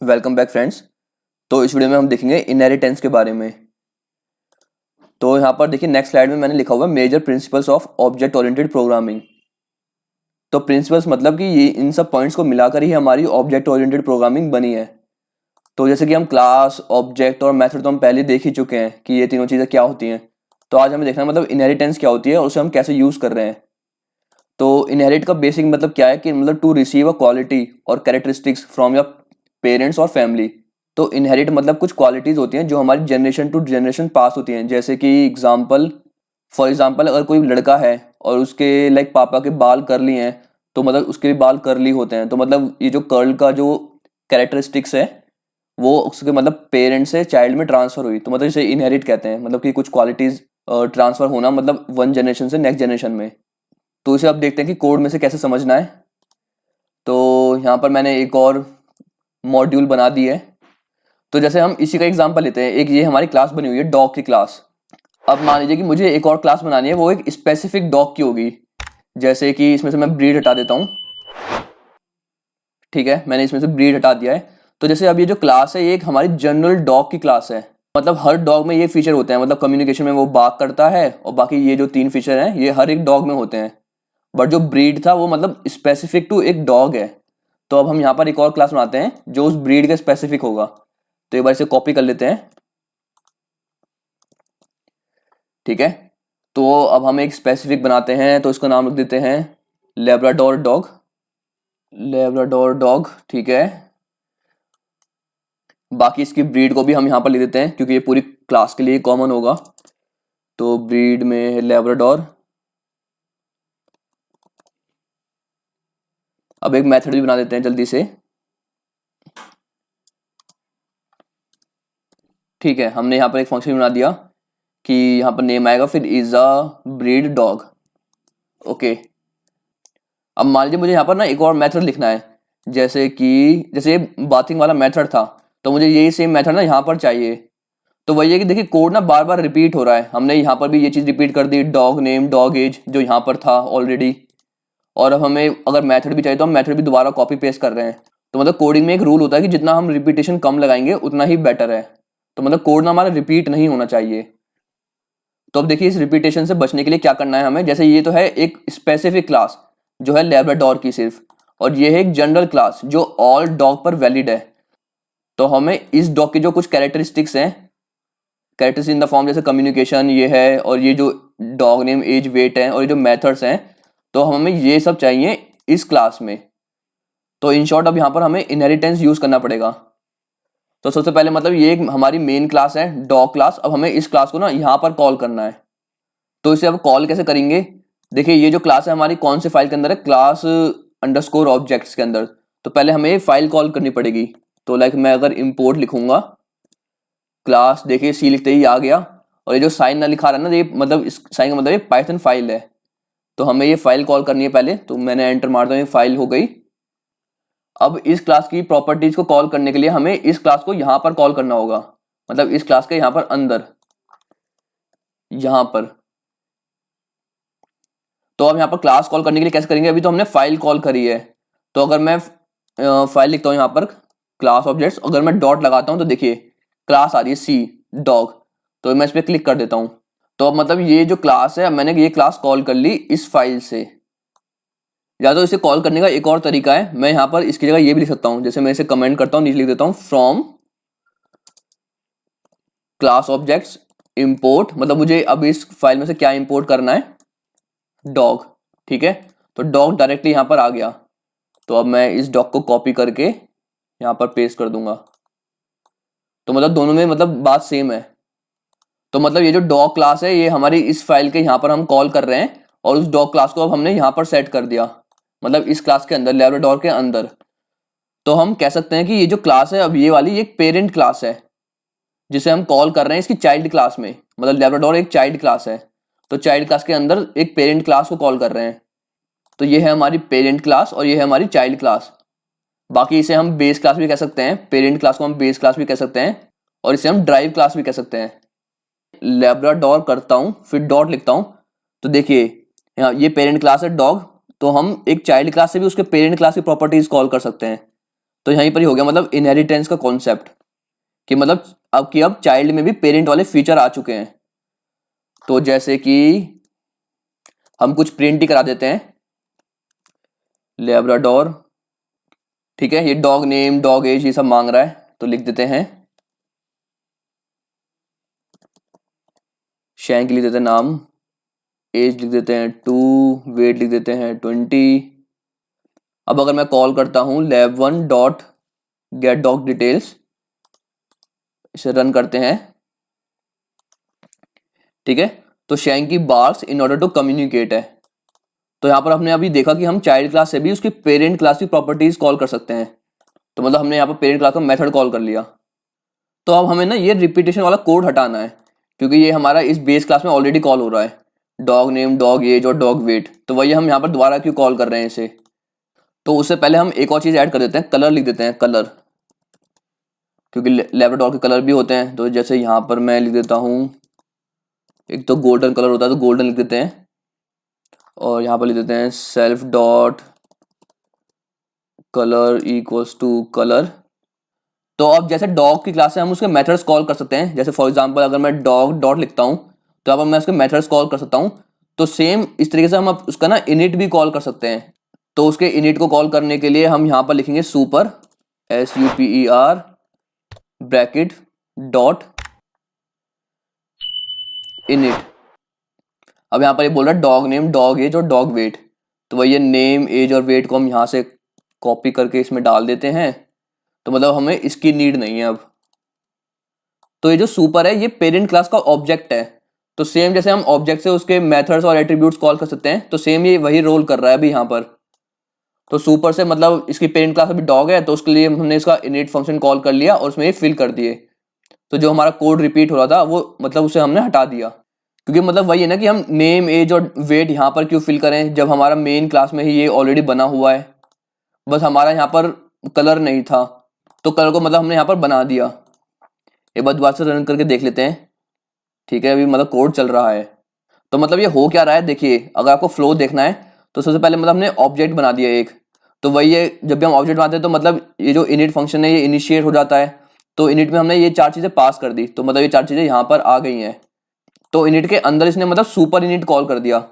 Welcome back friends. तो इस video में हम देखेंगे इनहेरिटेंस के बारे में। तो यहाँ पर देखिए नेक्स्ट स्लाइड में मैंने लिखा हुआ है major principles of object oriented programming. तो प्रिंसिपल्स मतलब कि ये इन सब पॉइंट्स को मिलाकर ही हमारी ऑब्जेक्ट ओरिएंटेड प्रोग्रामिंग बनी है। तो जैसे कि हम क्लास, ऑब्जेक्ट और मेथड तो हम पहले देख ही चुके हैं कि ये तीनों चीज़ें क्या होती हैं। तो आज हमें देखना है मतलब इनहेरिटेंस क्या होती है और उसे हम कैसे यूज़ कर रहे हैं। तो इनहेरिट का बेसिक मतलब क्या है कि मतलब टू रिसीव अ क्वालिटी और कैरेक्टरिस्टिक्स फ्रॉम योर पेरेंट्स और फैमिली। तो इनहेरिट मतलब कुछ क्वालिटीज़ होती हैं जो हमारी जनरेशन टू जनरेशन पास होती हैं। जैसे कि फॉर एग्जांपल अगर कोई लड़का है और उसके लाइक पापा के बाल कर्ली हैं, तो मतलब उसके भी बाल कर्ली होते हैं। तो मतलब ये जो कर्ल का जो कैरेक्टरिस्टिक्स है वो उसके मतलब पेरेंट्स से चाइल्ड में ट्रांसफर हुई, तो मतलब इसे इनहेरिट कहते हैं। मतलब कि कुछ क्वालिटीज़ ट्रांसफर होना मतलब वन जनरेशन से नेक्स्ट जनरेशन में। तो इसे अब देखते हैं कि कोड में से कैसे समझना है। तो यहाँ पर मैंने एक और मॉड्यूल बना दी है। तो जैसे हम इसी का एग्जांपल लेते हैं, एक ये हमारी क्लास बनी हुई है डॉग की क्लास। अब मान लीजिए कि मुझे एक और क्लास बनानी है, वो एक स्पेसिफिक डॉग की होगी। जैसे कि इसमें से मैं ब्रीड हटा देता हूँ। ठीक है, मैंने इसमें से ब्रीड हटा दिया है। तो जैसे अब ये जो क्लास है ये एक हमारी जनरल डॉग की क्लास है। मतलब हर डॉग में ये फीचर होते हैं, मतलब कम्युनिकेशन में वो बार्क करता है और बाकी ये जो तीन फीचर हैं ये हर एक डॉग में होते हैं। बट जो ब्रीड था वो मतलब स्पेसिफिक टू एक डॉग है। तो अब हम यहाँ पर एक और क्लास बनाते हैं जो उस ब्रीड के स्पेसिफिक होगा। तो एक बार इसे कॉपी कर लेते हैं। ठीक है, तो अब हम एक स्पेसिफिक बनाते हैं, तो इसका नाम रख देते हैं लेब्राडोर डॉग। लेब्राडोर डॉग, ठीक है। बाकी इसकी ब्रीड को भी हम यहाँ पर लिख देते हैं क्योंकि ये पूरी क्लास के लिए कॉमन होगा। तो ब्रीड में लेब्राडोर। अब एक मेथड भी बना देते हैं जल्दी से। ठीक है, हमने यहाँ पर एक फंक्शन बना दिया कि यहाँ पर नेम आएगा, फिर is a breed dog. Okay, अब मान लीजिए मुझे यहाँ पर ना एक और मेथड लिखना है। जैसे बाथिंग वाला मेथड था, तो मुझे यही सेम मेथड ना यहाँ पर चाहिए। तो वही है कि देखिए कोड ना बार बार रिपीट हो रहा है। हमने यहाँ पर भी ये चीज़ रिपीट कर दी, डॉग नेम डॉग एज जो यहाँ पर था ऑलरेडी। और अब हमें अगर मेथड भी चाहिए तो हम मेथड भी दोबारा कॉपी पेस्ट कर रहे हैं। तो मतलब कोडिंग में एक रूल होता है कि जितना हम रिपीटेशन कम लगाएंगे उतना ही बेटर है। तो मतलब कोड ना हमारा रिपीट नहीं होना चाहिए। तो अब देखिए इस रिपीटेशन से बचने के लिए क्या करना है हमें। जैसे ये तो है एक स्पेसिफिक क्लास जो है लेब्राडोर की सिर्फ, और ये है एक जनरल क्लास जो ऑल डॉग पर वैलिड है। तो हमें इस डॉग के जो कुछ कैरेक्टरिस्टिक्स हैं, कैरेक्टरिस्टिक्स इन द फॉर्म जैसे कम्युनिकेशन ये है, और ये जो डॉग नेम एज वेट है, और ये जो मेथड्स हैं, तो हमें ये सब चाहिए इस क्लास में। तो इन शॉर्ट अब यहाँ पर हमें इनहेरिटेंस यूज करना पड़ेगा। तो सबसे पहले मतलब ये एक हमारी मेन क्लास है डॉग क्लास। अब हमें इस क्लास को ना यहाँ पर कॉल करना है। तो इसे अब कॉल कैसे करेंगे। देखिए ये जो क्लास है हमारी कौन से फाइल के अंदर है, क्लास अंडरस्कोर ऑब्जेक्ट्स के अंदर। तो पहले हमें ये फाइल कॉल करनी पड़ेगी। तो लाइक मैं अगर इंपोर्ट लिखूंगा क्लास, देखिए सी लिखते ही आ गया। और ये जो साइन ना लिखा रहा है ना, ये मतलब इस साइन का मतलब ये पाइथन फाइल है। तो हमें ये फाइल कॉल करनी है पहले। तो मैंने एंटर मार दिया, ये फाइल हो गई। अब इस क्लास की प्रॉपर्टीज को कॉल करने के लिए हमें इस क्लास को यहाँ पर कॉल करना होगा। मतलब इस क्लास के यहाँ पर अंदर, यहाँ पर। तो अब यहाँ पर क्लास कॉल करने के लिए कैसे करेंगे, अभी तो हमने फाइल कॉल करी है। तो अगर मैं फाइल लिखता हूँ यहाँ पर क्लास ऑब्जेक्ट्स, अगर मैं डॉट लगाता हूँ तो देखिए क्लास आ रही है सी डॉग। तो मैं इस पर क्लिक कर देता हूँ। तो अब मतलब ये जो क्लास है, मैंने ये क्लास कॉल कर ली इस फाइल से। या तो इसे कॉल करने का एक और तरीका है, मैं यहाँ पर इसकी जगह ये भी लिख सकता हूँ। जैसे मैं इसे कमेंट करता हूँ, नीचे लिख देता हूँ फ्रॉम क्लास ऑब्जेक्ट्स इंपोर्ट। मतलब मुझे अब इस फाइल में से क्या इंपोर्ट करना है, डॉग। ठीक है, तो डॉग डायरेक्टली यहाँ पर आ गया। तो अब मैं इस डॉग को कॉपी करके यहाँ पर पेस्ट कर दूंगा। तो मतलब दोनों में मतलब बात सेम है। तो मतलब ये जो डॉग क्लास है ये हमारी इस फाइल के यहाँ पर हम कॉल कर रहे हैं, और उस डॉग क्लास को अब हमने यहाँ पर सेट कर दिया, मतलब इस क्लास के अंदर लेब्राडोर के अंदर। तो हम कह सकते हैं कि ये जो क्लास है अब ये वाली एक पेरेंट क्लास है जिसे हम कॉल कर रहे हैं इसकी चाइल्ड क्लास में। मतलब लेब्राडोर एक चाइल्ड क्लास है, तो चाइल्ड क्लास के अंदर एक पेरेंट क्लास को कॉल कर रहे हैं। तो ये है हमारी पेरेंट क्लास और ये है हमारी चाइल्ड क्लास। बाकी इसे हम बेस क्लास भी कह सकते हैं, पेरेंट क्लास को हम बेस क्लास भी कह सकते हैं, और इसे हम ड्राइव क्लास भी कह सकते हैं। लेब्राडोर करता हूँ फिर डॉट लिखता हूँ। तो देखिए यहाँ ये पेरेंट क्लास है डॉग, तो हम एक चाइल्ड क्लास से भी उसके पेरेंट क्लास की प्रॉपर्टीज कॉल कर सकते हैं। तो यहीं पर ही हो गया मतलब इनहेरिटेंस का कॉन्सेप्ट, कि मतलब अब चाइल्ड में भी पेरेंट वाले फीचर आ चुके हैं। तो जैसे कि हम कुछ प्रिंट ही करा देते हैं, लेब्राडोर, ठीक है, ये डॉग नेम डॉग एज ये सब मांग रहा है, तो लिख देते हैं शैंक, लिख देते हैं नाम, एज लिख देते हैं 2, वेट लिख देते हैं 20। अब अगर मैं कॉल करता हूं lab1 dot get dog details, इसे रन करते हैं, ठीक है, तो शैंक की बार्स इन ऑर्डर टू कम्युनिकेट है। तो यहाँ पर हमने अभी देखा कि हम चाइल्ड क्लास से भी उसकी पेरेंट क्लास की प्रॉपर्टीज कॉल कर सकते हैं। तो मतलब हमने यहाँ पर पेरेंट क्लास का मेथड कॉल कर लिया। तो अब हमें ना ये रिपीटेशन वाला कोड हटाना है, क्योंकि ये हमारा इस बेस क्लास में ऑलरेडी कॉल हो रहा है, डॉग नेम डॉग एज और डॉग वेट। तो वही हम यहाँ पर दोबारा क्यों कॉल कर रहे हैं इसे। तो उससे पहले हम एक और चीज़ ऐड कर देते हैं, कलर लिख देते हैं, कलर, क्योंकि लैब्राडोर के कलर भी होते हैं। तो जैसे यहाँ पर मैं लिख देता हूँ, एक तो गोल्डन कलर होता है तो गोल्डन लिख देते हैं, और यहाँ पर लिख देते हैं self dot colour equals to colour. तो अब जैसे डॉग की क्लास से हम उसके मेथड्स कॉल कर सकते हैं, जैसे फॉर एग्जांपल अगर मैं डॉग डॉट लिखता हूँ तो यहाँ पर मैं उसके मेथड्स कॉल कर सकता हूँ। तो सेम इस तरीके से हम अब उसका ना इनिट भी कॉल कर सकते हैं। तो उसके इनिट को कॉल करने के लिए हम यहाँ पर लिखेंगे super, SUPER bracket dot init. अब यहाँ पर ये बोल रहा है डॉग नेम डॉग एज और डॉग वेट, तो वही ये नेम एज और वेट को हम यहाँ से कॉपी करके इसमें डाल देते हैं। तो मतलब हमें इसकी नीड नहीं है अब। तो ये जो सुपर है ये पेरेंट क्लास का ऑब्जेक्ट है। तो सेम जैसे हम ऑब्जेक्ट से उसके मेथड्स और एट्रीब्यूट्स कॉल कर सकते हैं, तो सेम ये वही रोल कर रहा है अभी यहाँ पर। तो सुपर से मतलब इसकी पेरेंट क्लास अभी डॉग है, तो उसके लिए हमने इसका इनिट फंक्शन कॉल कर लिया और उसमें ये फिल कर दिए। तो जो हमारा कोड रिपीट हो रहा था वो मतलब उसे हमने हटा दिया, क्योंकि मतलब वही है ना कि हम नेम एज और वेट यहाँ पर क्यों फिल करें जब हमारा मेन क्लास में ही ये ऑलरेडी बना हुआ है। बस हमारा यहाँ पर कलर नहीं था, तो कलर को मतलब हमने यहाँ पर बना दिया। एक बार दोबारा से रन करके देख लेते हैं, ठीक है, अभी मतलब कोड चल रहा है। तो मतलब ये हो क्या रहा है, देखिए अगर आपको फ्लो देखना है तो सबसे पहले मतलब हमने ऑब्जेक्ट बना दिया एक। तो वही है, जब भी हम ऑब्जेक्ट बनाते हैं तो मतलब ये जो इनिट फंक्शन है ये इनिशिएट हो जाता है। तो इनिट में हमने ये चार चीज़ें पास कर दी, तो मतलब ये चार चीज़ें यहाँ पर आ गई हैं। तो इनिट के अंदर इसने मतलब सुपर इनिट कॉल कर दिया।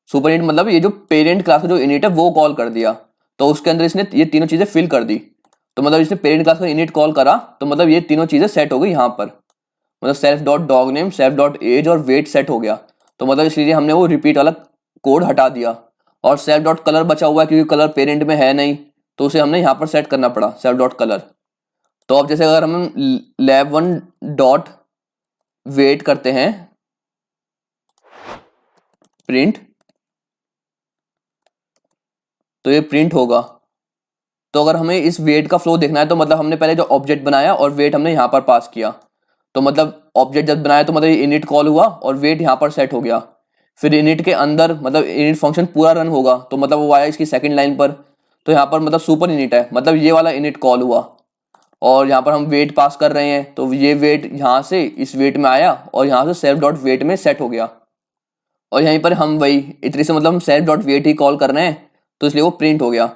सुपर इनिट मतलब ये जो पेरेंट क्लास का जो इनिट है वो कॉल कर दिया, तो उसके अंदर इसने ये तीनों चीज़ें फिल कर दी। तो मतलब इसने पेरेंट क्लास का इनिट कॉल करा, तो मतलब ये तीनों चीज़ें सेट हो गई यहाँ पर, मतलब self dot dog name self dot age और वेट सेट हो गया। तो मतलब इसलिए हमने वो रिपीट वाला कोड हटा दिया, और सेल्फ डॉट कलर बचा हुआ है क्योंकि कलर पेरेंट में है नहीं, तो उसे हमने यहाँ पर सेट करना पड़ा सेल्फ डॉट कलर। तो अब जैसे अगर हम lab1 डॉट वेट करते हैं प्रिंट, तो ये प्रिंट होगा। तो अगर हमें इस वेट का फ्लो देखना है तो मतलब हमने पहले जो ऑब्जेक्ट बनाया और वेट हमने यहाँ पर पास किया। तो मतलब ऑब्जेक्ट जब बनाया तो मतलब इनिट कॉल हुआ और वेट यहाँ पर सेट हो गया। फिर इनिट के अंदर मतलब इनिट फंक्शन पूरा रन होगा, तो मतलब वो आया इसकी सेकंड लाइन पर। तो यहाँ पर मतलब सुपर इनिट है, मतलब ये वाला इनिट कॉल हुआ, और यहाँ पर हम वेट पास कर रहे हैं, तो ये वेट यहाँ से इस वेट में आया और यहाँ से सेल्फ डॉट वेट में सेट हो गया। और यहीं पर हम वही इतनी से मतलब हम सेल्फ डॉट वेट ही कॉल कर रहे हैं, तो इसलिए वो प्रिंट हो गया।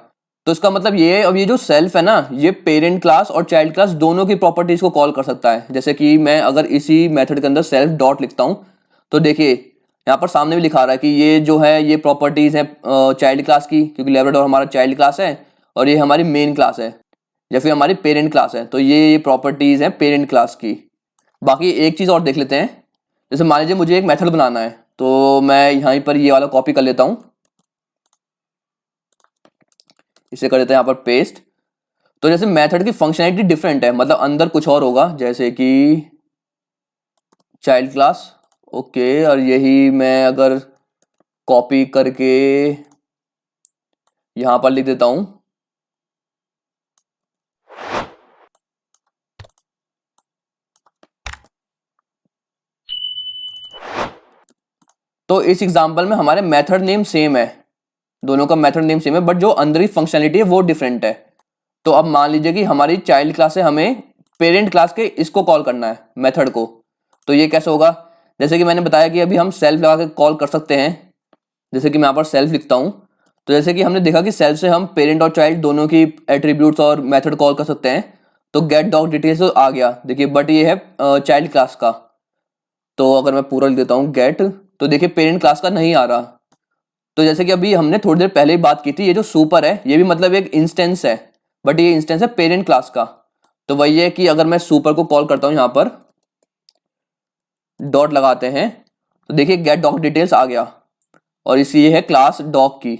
तो इसका मतलब ये है, अब ये जो सेल्फ है ना ये पेरेंट क्लास और चाइल्ड क्लास दोनों की प्रॉपर्टीज को कॉल कर सकता है। जैसे कि मैं अगर इसी मेथड के अंदर सेल्फ डॉट लिखता हूँ, तो देखिए यहाँ पर सामने भी लिखा रहा है कि ये जो है ये प्रॉपर्टीज है चाइल्ड क्लास की, क्योंकि लैब्राडोर हमारा चाइल्ड क्लास है और ये हमारी मेन क्लास है, या फिर हमारी पेरेंट क्लास है। तो ये प्रॉपर्टीज हैं पेरेंट क्लास की। बाकी एक चीज़ और देख लेते हैं, जैसे मान लीजिए मुझे एक मेथड बनाना है, तो मैं यहाँ पर ये वाला कॉपी कर लेता हूँ, इसे कर देते हैं यहाँ पर पेस्ट। तो जैसे मेथड की फंक्शनैलिटी डिफरेंट है, मतलब अंदर कुछ और होगा, जैसे कि चाइल्ड क्लास, ओके, और यही मैं अगर कॉपी करके यहाँ पर लिख देता हूँ, तो इस एग्जांपल में हमारे मेथड नेम सेम है, दोनों का मेथड नेम सेम है, बट जो अंदर की फंक्शनैलिटी है वो डिफरेंट है। तो अब मान लीजिए कि हमारी चाइल्ड क्लास से हमें पेरेंट क्लास के इसको कॉल करना है मेथड को, तो ये कैसे होगा। जैसे कि मैंने बताया कि अभी हम सेल्फ लगा के कॉल कर सकते हैं, जैसे कि मैं यहाँ पर सेल्फ लिखता हूँ, तो जैसे कि हमने देखा कि सेल्फ से हम पेरेंट और चाइल्ड दोनों की एट्रीब्यूट्स और मेथड कॉल कर सकते हैं। तो गेट डॉग डिटेल्स तो आ गया, देखिए, बट ये है चाइल्ड क्लास का। तो अगर मैं पूरा लिख देता हूँ गेट, तो देखिए पेरेंट क्लास का नहीं आ रहा। तो जैसे कि अभी हमने थोड़ी देर पहले ही बात की थी, ये जो सुपर है ये भी मतलब एक इंस्टेंस है, बट ये इंस्टेंस है पेरेंट क्लास का। तो वही है कि अगर मैं सुपर को कॉल करता हूँ यहाँ पर, डॉट लगाते हैं, तो देखिए गेट डॉग डिटेल्स आ गया, और इसी ये है क्लास डॉग की।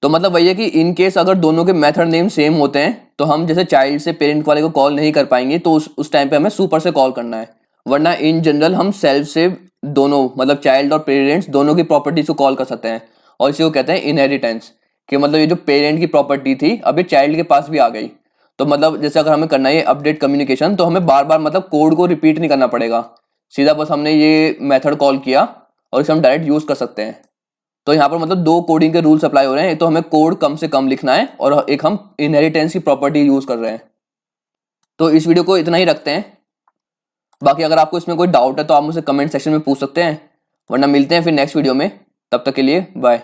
तो मतलब वही है कि इन केस अगर दोनों के मेथड नेम सेम होते हैं तो हम जैसे चाइल्ड से पेरेंट वाले को कॉल नहीं कर पाएंगे, तो उस टाइम पे हमें सुपर से कॉल करना है। वरना इन जनरल हम सेल्फ से दोनों मतलब चाइल्ड और पेरेंट्स दोनों की प्रॉपर्टीज को कॉल कर सकते हैं, और इसी को कहते हैं इनहेरिटेंस। कि मतलब ये जो पेरेंट की प्रॉपर्टी थी अब ये चाइल्ड के पास भी आ गई। तो मतलब जैसे अगर हमें करना है अपडेट कम्युनिकेशन, तो हमें बार बार मतलब कोड को रिपीट नहीं करना पड़ेगा, सीधा बस हमने ये मेथड कॉल किया और इसे हम डायरेक्ट यूज कर सकते हैं। तो यहाँ पर मतलब दो कोडिंग के रूल्स अप्लाई हो रहे हैं, तो हमें कोड कम से कम लिखना है और एक हम इनहेरिटेंस की प्रॉपर्टी यूज कर रहे हैं। तो इस वीडियो को इतना ही रखते हैं। बाकी अगर आपको इसमें कोई डाउट है तो आप मुझसे कमेंट सेक्शन में पूछ सकते हैं, वरना मिलते हैं फिर नेक्स्ट वीडियो में। तब तक के लिए बाय।